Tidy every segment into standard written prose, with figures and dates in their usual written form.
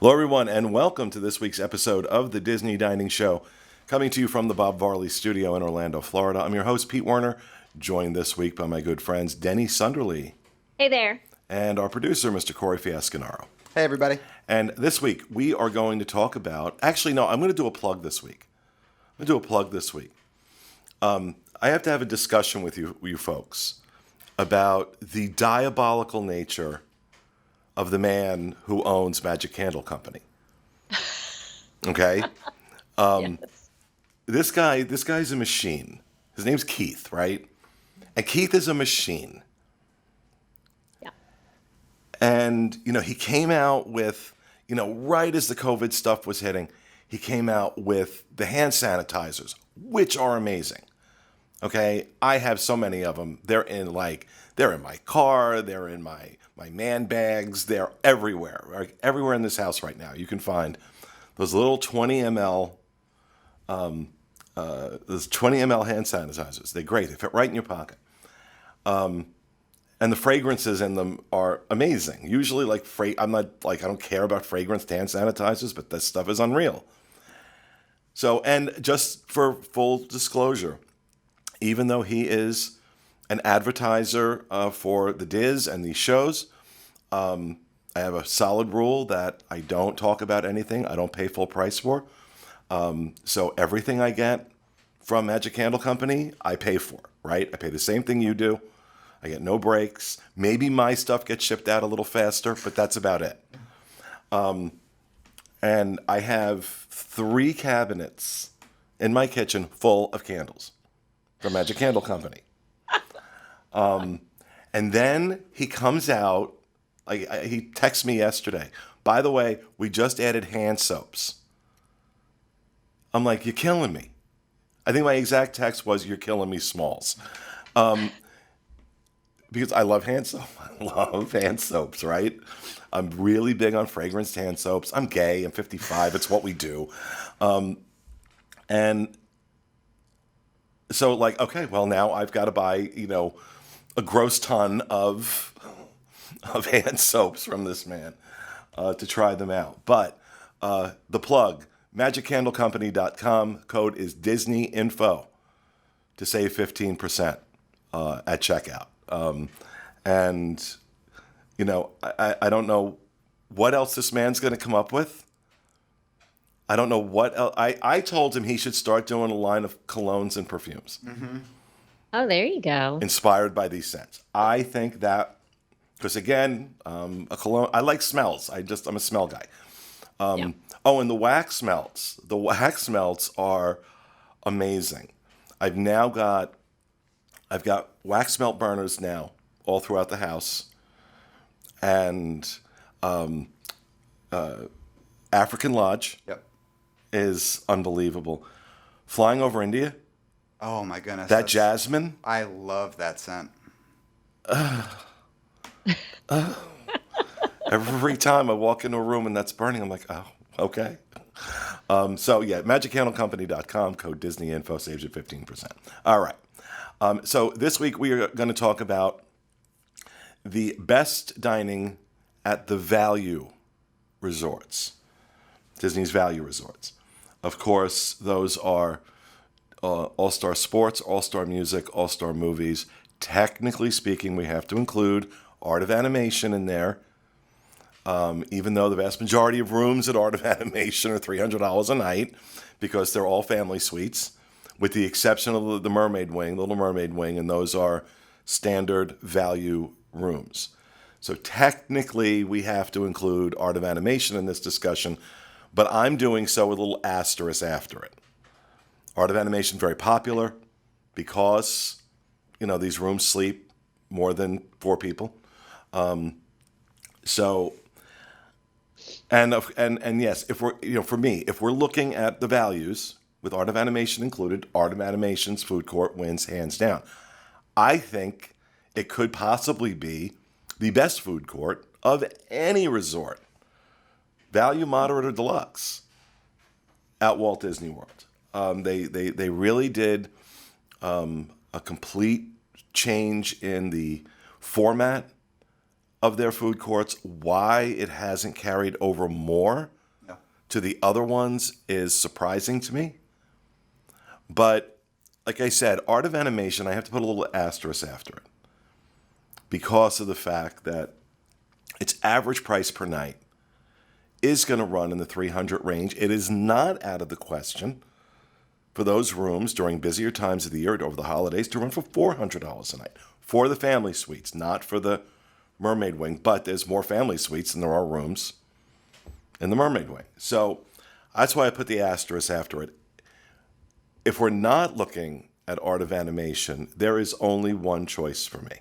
Hello, everyone, and welcome to this week's episode of the Disney Dining Show, coming to you from the Bob Varley Studio in Orlando, Florida. I'm your host, Pete Werner, joined this week by my good friends, Denny Sunderly. Hey there. And our producer, Mr. Corey Fiasconaro. Hey, everybody. And this week, we are going to talk about... Actually, no, I'm going to do a plug this week. I have to have a discussion with you folks about the diabolical nature of the man who owns Magic Candle Company. Okay? Yes. This guy's a machine. His name's Keith, right? And Keith is a machine. Yeah. And, he came out with, right as the COVID stuff was hitting, he came out with the hand sanitizers, which are amazing. Okay? I have so many of them. They're in my car, they're in my man bags, they're everywhere. Right? Everywhere in this house right now. You can find those little 20 ml those 20 ml hand sanitizers. They're great. They fit right in your pocket. And the fragrances in them are amazing. Usually, I don't care about fragranced hand sanitizers, but this stuff is unreal. So, and just for full disclosure, even though he is an advertiser for the DIS and these shows, I have a solid rule that I don't talk about anything I don't pay full price for. So everything I get from Magic Candle Company, I pay for, right? I pay the same thing you do. I get no breaks. Maybe my stuff gets shipped out a little faster, but that's about it. And I have 3 cabinets in my kitchen full of candles from Magic Candle Company. And then he comes out, he texted me yesterday. By the way, we just added hand soaps. I'm like, you're killing me. I think my exact text was, you're killing me, Smalls. Because I love hand soap. I love hand soaps, right? I'm really big on fragranced hand soaps. I'm gay. I'm 55. It's what we do. And so, okay, well, now I've got to buy, a gross ton of hand soaps from this man to try them out. But the plug, magiccandlecompany.com, code is DisneyInfo to save 15% at checkout. And, I don't know what else this man's going to come up with. I don't know what else. I told him he should start doing a line of colognes and perfumes. Mm-hmm. Oh, there you go. Inspired by these scents. I think that, because again, a cologne, I like smells. I'm a smell guy. Yeah. Oh, and the wax melts. The wax melts are amazing. I've got wax melt burners now all throughout the house. And African Lodge is unbelievable. Flying Over India. Oh, my goodness. That jasmine. I love that scent. Every time I walk into a room and that's burning, I'm like, oh, okay. magiccandlecompany.com, code DisneyInfo saves you 15%. All right. So this week we are going to talk about the best dining at the value resorts, Disney's value resorts. Of course, those are All-Star Sports, All-Star Music, All-Star Movies. Technically speaking, we have to include Art of Animation in there, even though the vast majority of rooms at Art of Animation are $300 a night because they're all family suites, with the exception of the Little Mermaid Wing, and those are standard value rooms. So technically, we have to include Art of Animation in this discussion, but I'm doing so with a little asterisk after it. Art of Animation, very popular because, these rooms sleep more than 4 people. So, and yes, if we're, for me, if we're looking at the values with Art of Animation included, Art of Animation's food court wins hands down. I think it could possibly be the best food court of any resort, value, moderate, or deluxe, at Walt Disney World. They really did a complete change in the format of their food courts. Why it hasn't carried over more No. to the other ones is surprising to me. But like I said, Art of Animation, I have to put a little asterisk after it because of the fact that its average price per night is going to run in the $300 range. It is not out of the question for those rooms during busier times of the year over the holidays to run for $400 a night for the family suites, not for the Mermaid Wing. But there's more family suites than there are rooms in the Mermaid Wing. So that's why I put the asterisk after it. If we're not looking at Art of Animation, there is only one choice for me,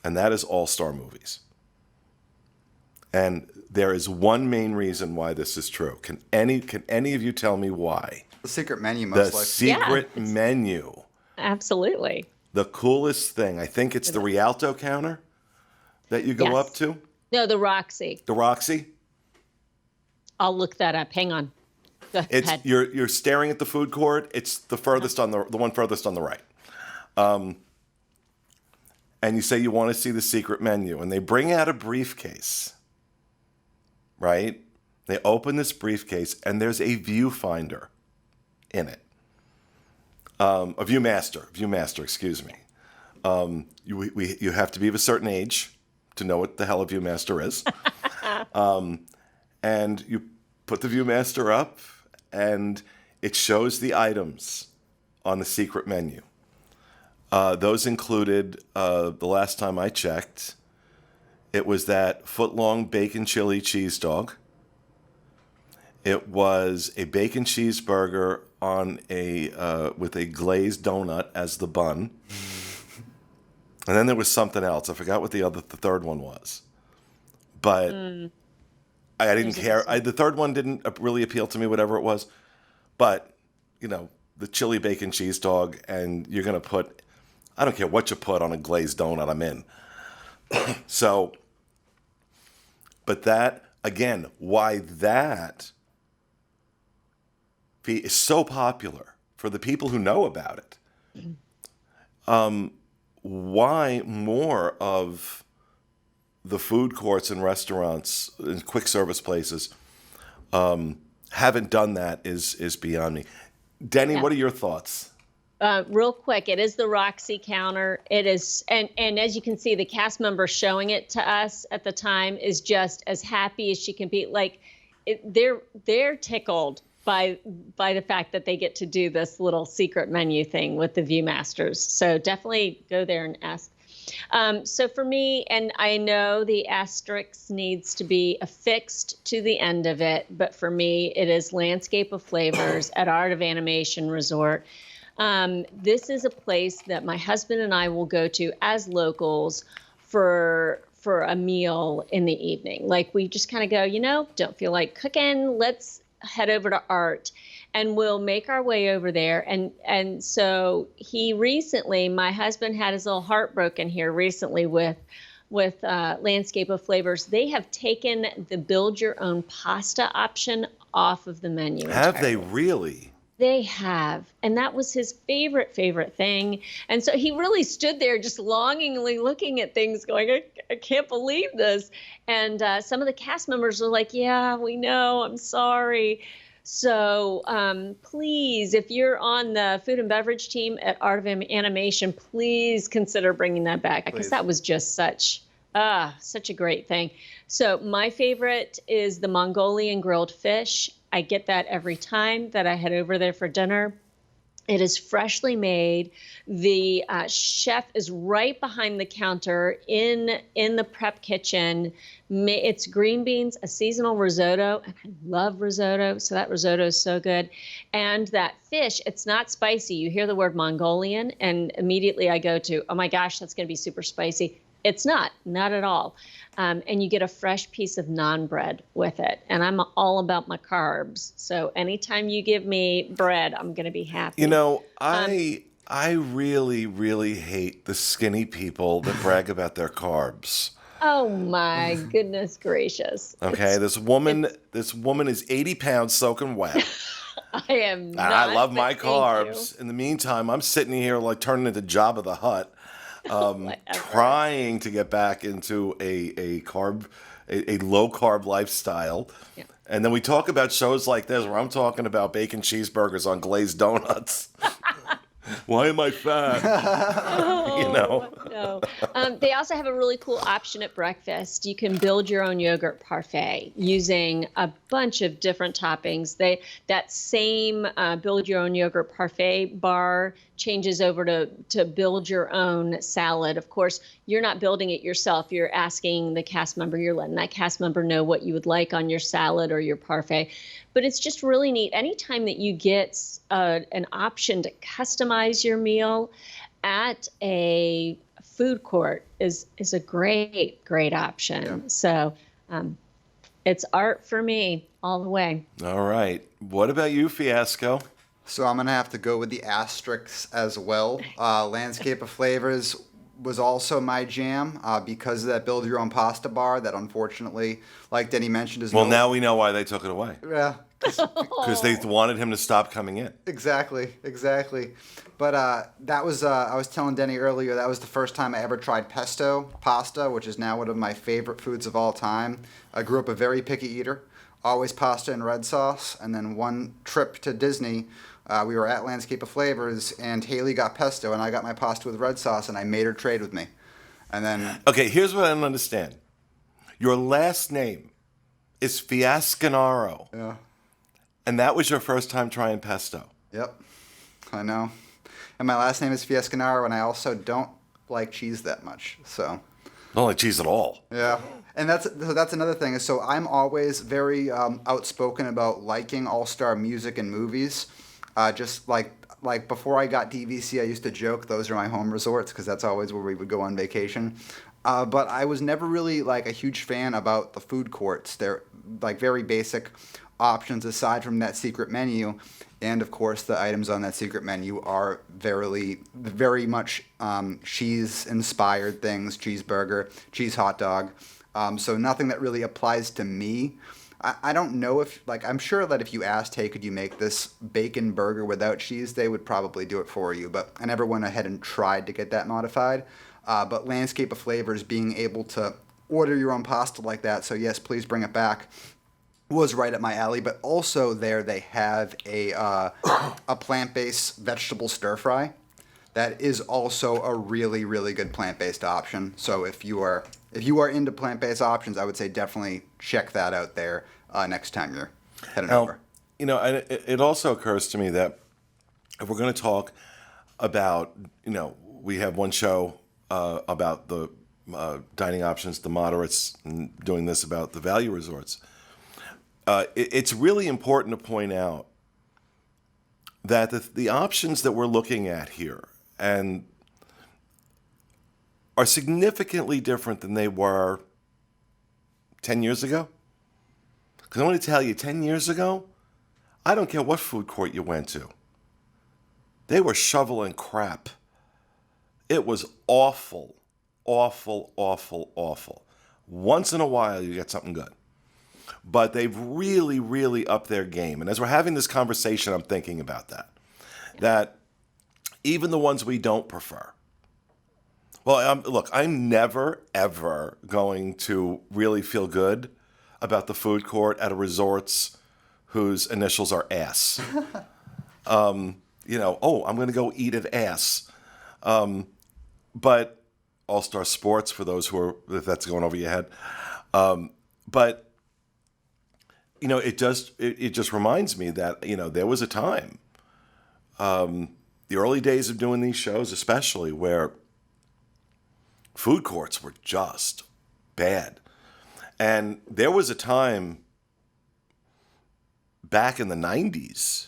and that is All-Star Movies. And there is one main reason why this is true. Can any of you tell me why? The secret menu, The most likely. secret menu. Absolutely. The coolest thing. I think it's the Rialto counter that you go Yes. up to. No, the Roxy. The Roxy. I'll look that up. Hang on. Go It's ahead. you're staring at the food court. It's the furthest on the one furthest on the right. And you say you want to see the secret menu, and they bring out a briefcase. Right? They open this briefcase, and there's a viewfinder in it. A Viewmaster, excuse me. You have to be of a certain age to know what the hell a Viewmaster is. And you put the Viewmaster up, and it shows the items on the secret menu. Those included, the last time I checked, it was that foot-long bacon chili cheese dog. It was a bacon cheeseburger on with a glazed donut as the bun. And then there was something else. I forgot what the third one was. But I didn't care. The third one didn't really appeal to me, whatever it was. But, the chili bacon cheese dog, and you're going to put, I don't care what you put on a glazed donut, I'm in. So, but that, again, why that is so popular for the people who know about it. Why more of the food courts and restaurants and quick service places haven't done that is beyond me. Denny, Yeah. what are your thoughts? Real quick, it is the Roxy counter. It is, and as you can see, the cast member showing it to us at the time is just as happy as she can be. Like, they're tickled by the fact that they get to do this little secret menu thing with the Viewmasters. So definitely go there and ask. So for me, and I know the asterisk needs to be affixed to the end of it, but for me, it is Landscape of Flavors at Art of Animation Resort. This is a place that my husband and I will go to as locals for a meal in the evening. Like, we just kind of go, don't feel like cooking. Let's head over to Art, and we'll make our way over there. And so my husband had his little heart broken here recently with Landscape of Flavors. They have taken the build your own pasta option off of the menu. Have entirely. they really? They have. And that was his favorite thing. And so he really stood there just longingly looking at things going, I can't believe this. And some of the cast members were like, yeah, we know, I'm sorry. So please, if you're on the food and beverage team at Art of Animation, please consider bringing that back, because that was just such a great thing. So my favorite is the Mongolian grilled fish. I get that every time that I head over there for dinner. It is freshly made. The chef is right behind the counter in the prep kitchen. It's green beans, a seasonal risotto, and I love risotto, so that risotto is so good. And that fish, it's not spicy. You hear the word Mongolian, and immediately I go to, oh my gosh, that's going to be super spicy. It's not at all. And you get a fresh piece of naan bread with it. And I'm all about my carbs. So anytime you give me bread, I'm going to be happy. I really, really hate the skinny people that brag about their carbs. Oh my goodness gracious. Okay, this woman is 80 pounds soaking wet. I am not. And I love my but thank you. carbs. In the meantime, I'm sitting here like turning into Jabba the Hutt. Whatever. trying to get back into a low carb lifestyle. Yeah. And then we talk about shows like this where I'm talking about bacon cheeseburgers on glazed donuts. Why am I fat? You know? No. They also have a really cool option at breakfast. You can build your own yogurt parfait using a bunch of different toppings. That same build your own yogurt parfait bar changes over to build your own salad. Of course, you're not building it yourself. You're asking the cast member, you're letting that cast member know what you would like on your salad or your parfait. But it's just really neat. Anytime that you get an option to customize your meal at a food court is a great option. Yeah. So it's art for me all the way. All right. What about you, Fiasco? So I'm going to have to go with the asterisks as well. Landscape of Flavors was also my jam because of that build your own pasta bar that unfortunately, like Denny mentioned, is now we know why they took it away. Yeah. Because they wanted him to stop coming in. Exactly. But that was, I was telling Denny earlier, that was the first time I ever tried pesto pasta, which is now one of my favorite foods of all time. I grew up a very picky eater, always pasta and red sauce. And then one trip to Disney, we were at Landscape of Flavors, and Haley got pesto, and I got my pasta with red sauce, and I made her trade with me. And then... Okay, here's what I don't understand. Your last name is Fiascanaro. Yeah. And that was your first time trying pesto. Yep, I know. And my last name is Fiascanaro, and I also don't like cheese that much, so... Don't like cheese at all. Yeah. And that's another thing. So I'm always very outspoken about liking all-star music and movies. Just like before I got DVC, I used to joke those are my home resorts because that's always where we would go on vacation. But I was never really like a huge fan about the food courts. They're like very basic options aside from that secret menu. And of course, the items on that secret menu are very much cheese-inspired things: cheeseburger, cheese hot dog. So nothing that really applies to me. I don't know if, I'm sure that if you asked, hey, could you make this bacon burger without cheese, they would probably do it for you. But I never went ahead and tried to get that modified. But Landscape of Flavors, being able to order your own pasta like that, so yes, please bring it back, was right up my alley. But also there they have a plant-based vegetable stir-fry. That is also a really, really good plant-based option. So if you are into plant-based options, I would say definitely check that out there next time you're heading over. You know, it also occurs to me that if we're going to talk about, we have one show about the dining options, the moderates, and doing this about the value resorts. It's really important to point out that the options that we're looking at here and are significantly different than they were 10 years ago. Because I want to tell you, 10 years ago, I don't care what food court you went to. They were shoveling crap. It was awful, awful, awful, awful. Once in a while, you get something good. But they've really, really upped their game. And as we're having this conversation, I'm thinking about that. That even the ones we don't prefer. Well, look, I'm never, ever going to really feel good about the food court at a resorts whose initials are ass. I'm going to go eat at ass. But All-Star Sports, for those if that's going over your head. But, it just reminds me that, there was a time, the early days of doing these shows especially, where food courts were just bad. And there was a time back in the 90s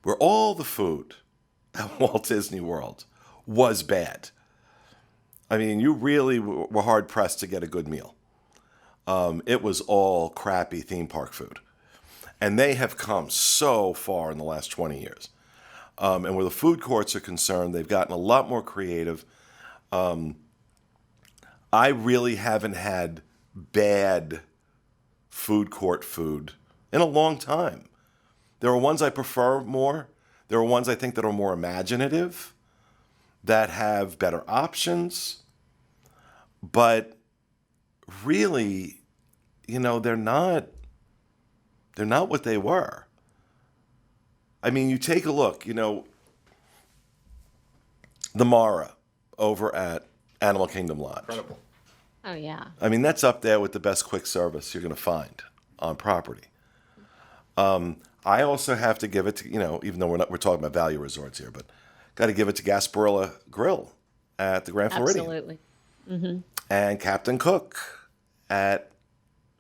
where all the food at Walt Disney World was bad. I mean, you really were hard-pressed to get a good meal. It was all crappy theme park food. And they have come so far in the last 20 years. And where the food courts are concerned, they've gotten a lot more creative. I really haven't had bad food court food in a long time. There are ones I prefer more. There are ones I think that are more imaginative. that have better options, but really, they're not what they were. I mean, you take a look, the Mara over at Animal Kingdom Lodge. Incredible. Oh, yeah. I mean, that's up there with the best quick service you're going to find on property. I also have to give it to, even though we're talking about value resorts here, but got to give it to Gasparilla Grill at the Grand Floridian. Absolutely. Mm-hmm. And Captain Cook at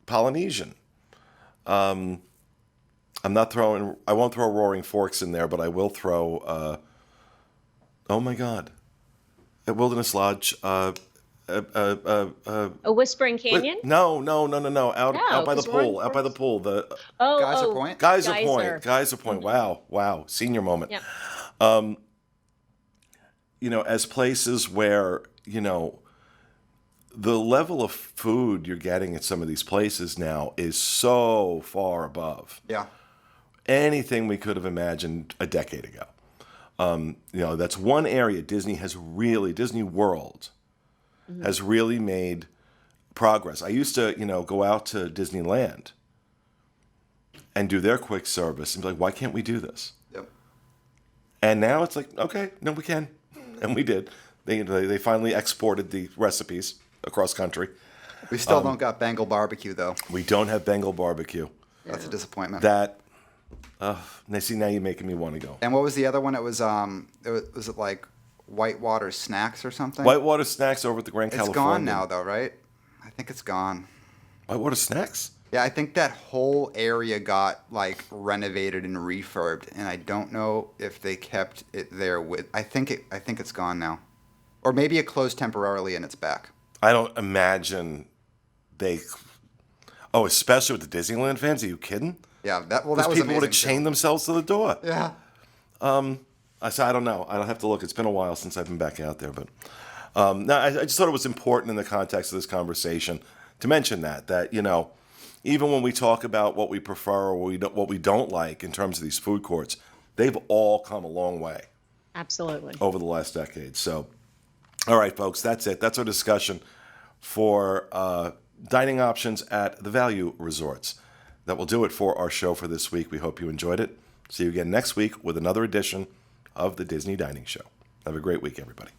Polynesian. I won't throw Roaring Forks in there, but I will throw, oh my God, at Wilderness Lodge, A Whispering Canyon? No. Out by the pool. Out by the pool. The Geyser Point? Geyser Point. Wow. Senior moment. Yep. As places where, the level of food you're getting at some of these places now is so far above Yeah. anything we could have imagined a decade ago. That's one area Disney World has really made progress. I used to, go out to Disneyland and do their quick service and be like, why can't we do this? Yep. And now it's like, okay, no, we can. And we did. They finally exported the recipes across country. We still don't got Bengal barbecue, though. We don't have Bengal barbecue. That's a disappointment. Now you're making me want to go. And what was the other one? Was it like Whitewater Snacks or something? Whitewater Snacks over at the Grand It's California. gone now, though, right? I think it's gone. Whitewater Snacks? Yeah, I think that whole area got like renovated and refurbed, and I don't know if they kept it there with. I think it's gone now, or maybe it closed temporarily and it's back. I don't imagine they. Oh, especially with the Disneyland fans? Are you kidding? Yeah, that was people amazing. would have chained themselves to the door. Yeah. I don't know. I'll have to look. It's been a while since I've been back out there, but no, I just thought it was important in the context of this conversation to mention that even when we talk about what we prefer or what we don't like in terms of these food courts, they've all come a long way. Absolutely. Over the last decade. So, all right, folks, that's it. That's our discussion for dining options at the value resorts. That will do it for our show for this week. We hope you enjoyed it. See you again next week with another edition of the Disney Dining Show. Have a great week, everybody.